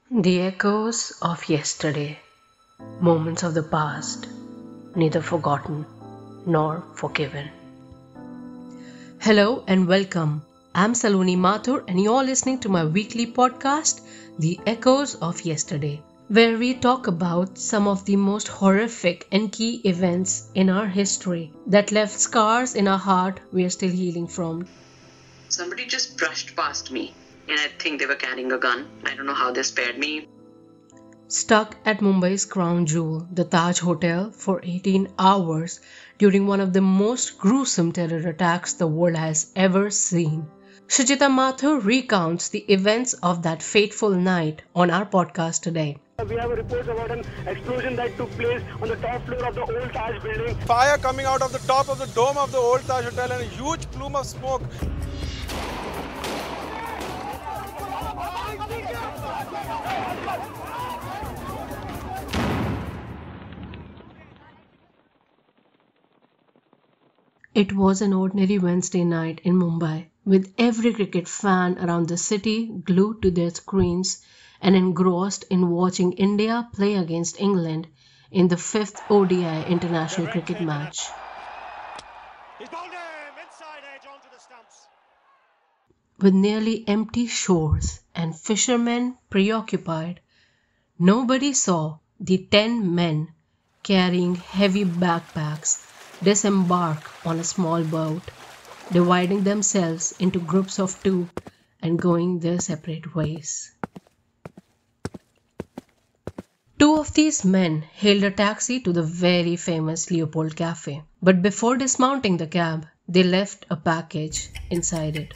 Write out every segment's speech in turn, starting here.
The echoes of yesterday, moments of the past, neither forgotten nor forgiven. Hello and welcome. I'm Saloni Mathur and you're listening to my weekly podcast, The Echoes of Yesterday, where we talk about some of the most horrific and key events in our history that left scars in our heart we are still healing from. Somebody just brushed past me, and I think they were carrying a gun. I don't know how they spared me. Stuck at Mumbai's crown jewel, the Taj Hotel, for 18 hours during one of the most gruesome terror attacks the world has ever seen. Shujita Mathur recounts the events of that fateful night on our podcast today. We have reports about an explosion that took place on the top floor of the old Taj building. Fire coming out of the top of the dome of the old Taj Hotel and a huge plume of smoke. It was an ordinary Wednesday night in Mumbai, with every cricket fan around the city glued to their screens and engrossed in watching India play against England in the fifth ODI international cricket match. He's bowled him inside edge onto the stumps. With nearly empty shores and fishermen preoccupied, nobody saw the 10 men carrying heavy backpacks disembark on a small boat, dividing themselves into groups of two and going their separate ways. Two of these men hailed a taxi to the very famous Leopold Cafe, but before dismounting the cab, they left a package inside it.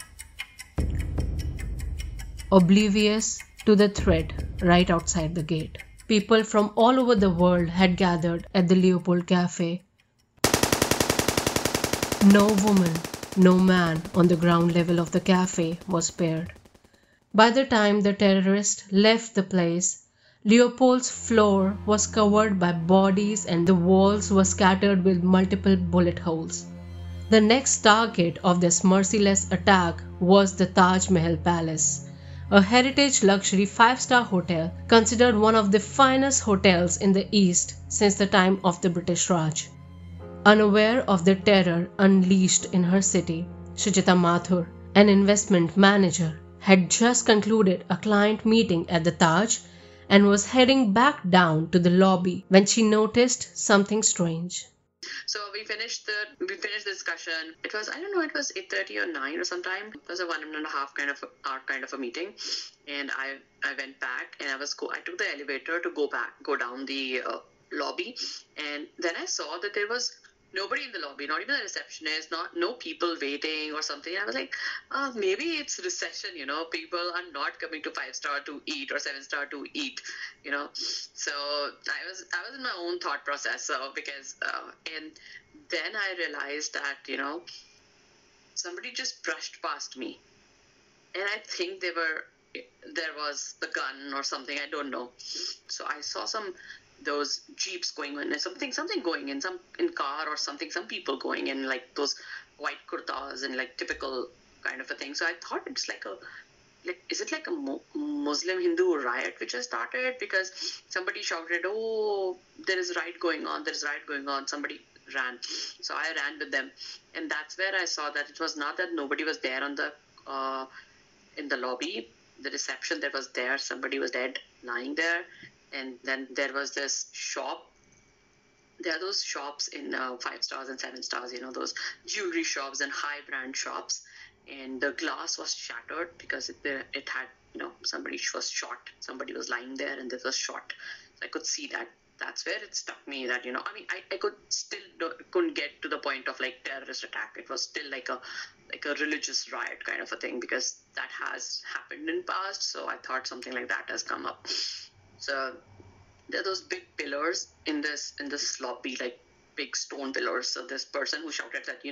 Oblivious to the threat right outside the gate, people from all over the world had gathered at the Leopold Cafe. No woman, no man on the ground level of the cafe was spared. By the time the terrorists left the place, Leopold's floor was covered by bodies and the walls were scattered with multiple bullet holes. The next target of this merciless attack was the Taj Mahal Palace, a heritage luxury 5-star hotel considered one of the finest hotels in the East since the time of the British Raj. Unaware of the terror unleashed in her city, Shujita Mathur, an investment manager, had just concluded a client meeting at the Taj and was heading back down to the lobby when she noticed something strange. So we finished the discussion. It was, I don't know, it was 8:30 or 9 or sometime. It was a 1.5 kind of a meeting, and I went back and I took the elevator to go down the lobby, and then I saw that there was nobody in the lobby, not even the receptionist, no people waiting or something. I was like, maybe it's recession, people are not coming to 5-star to eat or 7-star to eat, So I was in my own thought process. So because and then I realized that somebody just brushed past me, and I think there was the gun or something. I don't know. So I saw those jeeps going in, something going in, some in car or something, some people going in, like those white kurtas and like typical kind of a thing. So I thought it's is it like a Muslim Hindu riot which has started, because somebody shouted, oh, there is a riot going on, somebody ran. So I ran with them, and that's where I saw that it was not that nobody was there on the in the lobby, the reception that was there, somebody was dead lying there. And then there was this shop. There are those shops in 5 stars and 7 stars, those jewelry shops and high brand shops. And the glass was shattered because it had, somebody was shot. Somebody was lying there and this was shot. So I could see that. That's where it struck me that, I couldn't get to the point of like terrorist attack. It was still like a religious riot kind of a thing, because that has happened in past. So I thought something like that has come up. So there are those big pillars in this lobby, like big stone pillars. So this person who shouted that,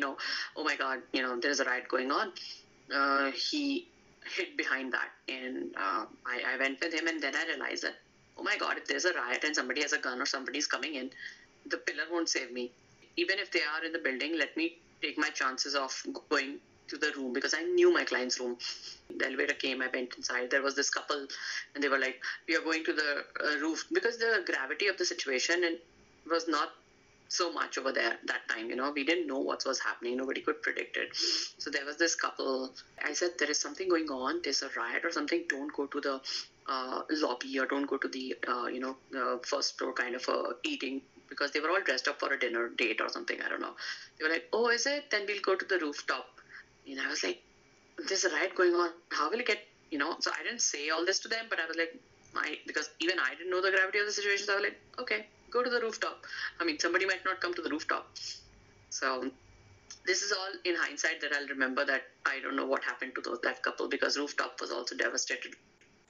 oh my God, there's a riot going on. He hid behind that, and I went with him, and then I realized that, oh my God, if there's a riot and somebody has a gun or somebody's coming in, the pillar won't save me. Even if they are in the building, let me take my chances of going to the room because I knew my client's room. The elevator came, I went inside. There was this couple, and they were like, "We are going to the roof," because the gravity of the situation and was not so much over there that time. We didn't know what was happening. Nobody could predict it. So there was this couple. I said, "There is something going on. There's a riot or something. Don't go to the lobby or don't go to the first floor kind of eating." Because they were all dressed up for a dinner date or something. I don't know. They were like, "Oh, is it? Then we'll go to the rooftop." And I was like, "There's a riot going on. How will it get, So I didn't say all this to them, but I was like, because even I didn't know the gravity of the situation. So I was like, okay, go to the rooftop. I mean, somebody might not come to the rooftop. So this is all in hindsight that I'll remember that I don't know what happened to that couple because rooftop was also devastated.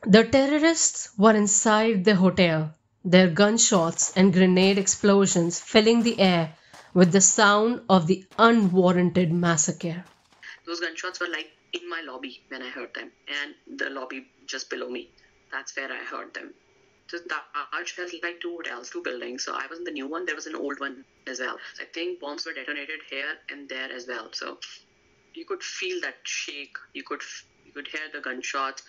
The terrorists were inside the hotel, their gunshots and grenade explosions filling the air with the sound of the unwarranted massacre. Those gunshots were like in my lobby when I heard them, and the lobby just below me. That's where I heard them. So the Taj has like 2 hotels, 2 buildings. So I was in the new one. There was an old one as well. So I think bombs were detonated here and there as well. So you could feel that shake. You could hear the gunshots.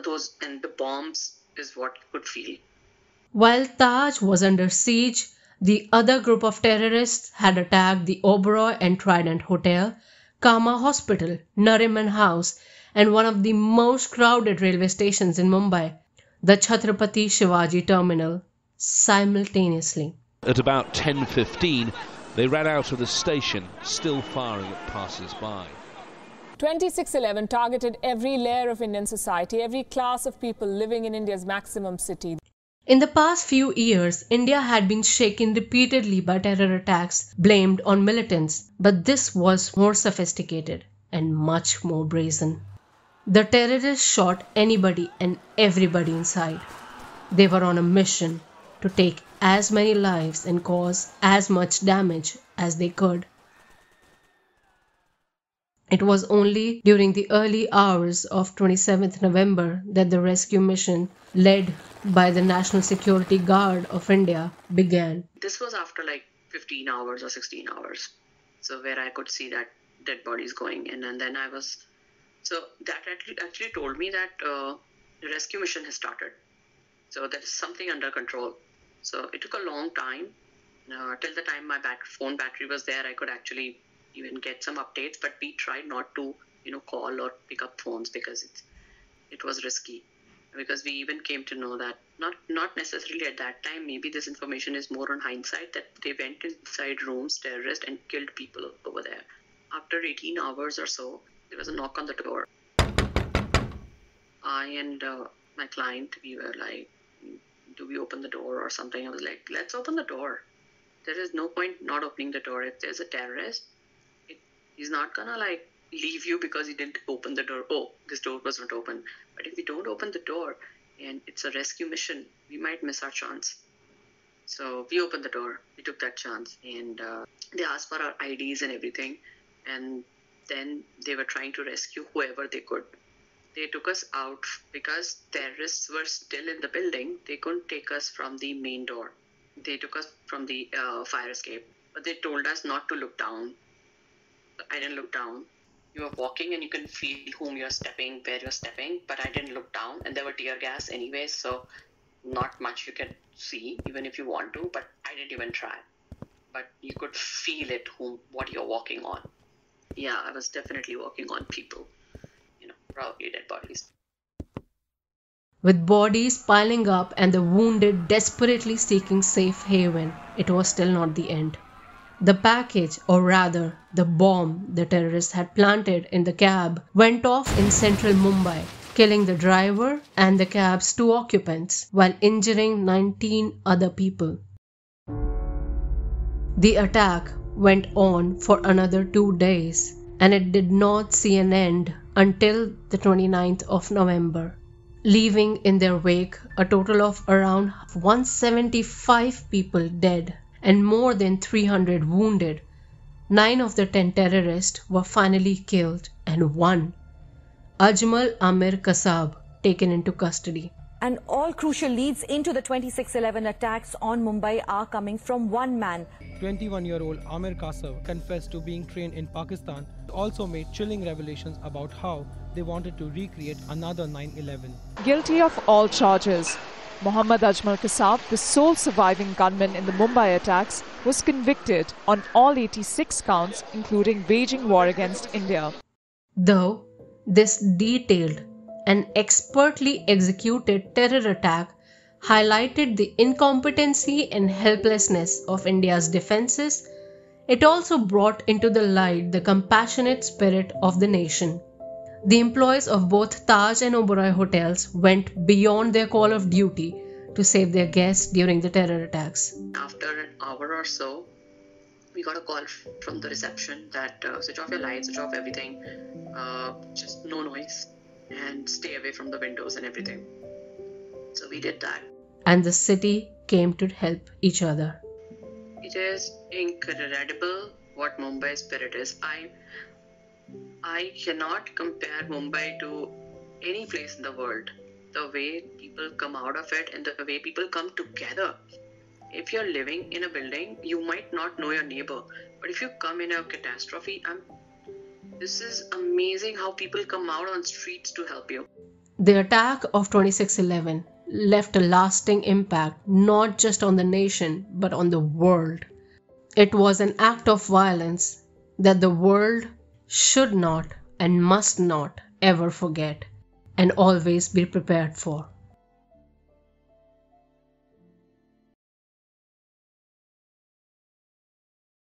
Those and the bombs is what you could feel. While Taj was under siege, the other group of terrorists had attacked the Oberoi and Trident Hotel, Kama Hospital, Nariman House, and one of the most crowded railway stations in Mumbai, the Chhatrapati Shivaji Terminal, simultaneously. At about 10:15, they ran out of the station, still firing at passers-by. 2611 targeted every layer of Indian society, every class of people living in India's maximum city. In the past few years, India had been shaken repeatedly by terror attacks blamed on militants, but this was more sophisticated and much more brazen. The terrorists shot anybody and everybody inside. They were on a mission to take as many lives and cause as much damage as they could. It was only during the early hours of 27th November that the rescue mission, led by the National Security Guard of India, began. This was after like 15 hours or 16 hours. So where I could see that dead bodies going in, and then I was... So that actually told me that the rescue mission has started. So there is something under control. So it took a long time. Till the time my phone battery was there, I could actually even get some updates, but we tried not to, call or pick up phones because it was risky. Because we even came to know that not necessarily at that time, maybe this information is more on hindsight, that they went inside rooms, terrorists, and killed people over there. After 18 hours or so, there was a knock on the door. I and my client, we were like, do we open the door or something? I was like, let's open the door. There is no point not opening the door. If there's a terrorist, he's not gonna leave you because he didn't open the door. Oh, this door was not open. But if we don't open the door and it's a rescue mission, we might miss our chance. So we opened the door. We took that chance, and they asked for our IDs and everything. And then they were trying to rescue whoever they could. They took us out because terrorists were still in the building. They couldn't take us from the main door. They took us from the fire escape. But they told us not to look down. I didn't look down. You were walking and you can feel whom you're stepping, where you're stepping, but I didn't look down, and there were tear gas anyway, so not much you can see, even if you want to, but I didn't even try. But you could feel it, what you're walking on. Yeah, I was definitely walking on people, probably dead bodies. With bodies piling up and the wounded desperately seeking safe haven, it was still not the end. The package, or rather, the bomb the terrorists had planted in the cab, went off in central Mumbai, killing the driver and the cab's 2 occupants, while injuring 19 other people. The attack went on for another 2 days, and it did not see an end until the 29th of November, leaving in their wake a total of around 175 people dead and more than 300 wounded. 9 of the 10 terrorists were finally killed, and one, Ajmal Amir Kasab, taken into custody. And all crucial leads into the 26/11 attacks on Mumbai are coming from one man. 21-year-old Amir Kasav confessed to being trained in Pakistan, also made chilling revelations about how they wanted to recreate another 9/11. Guilty of all charges, Mohammad Ajmal Kasav, the sole surviving gunman in the Mumbai attacks, was convicted on all 86 counts, including waging war against India. Though this detailed and expertly executed terror attack highlighted the incompetency and helplessness of India's defenses, it also brought into the light the compassionate spirit of the nation. The employees of both Taj and Oberoi hotels went beyond their call of duty to save their guests during the terror attacks. After an hour or so, we got a call from the reception that switch off your lights, switch off everything, just no noise, and stay away from the windows and everything. So we did that. And the city came to help each other. It is incredible what Mumbai spirit is. I cannot compare Mumbai to any place in the world. The way people come out of it and the way people come together. If you're living in a building, you might not know your neighbor. But if you come in a catastrophe, this is amazing how people come out on streets to help you. The attack of 26/11 left a lasting impact not just on the nation but on the world. It was an act of violence that the world should not and must not ever forget and always be prepared for.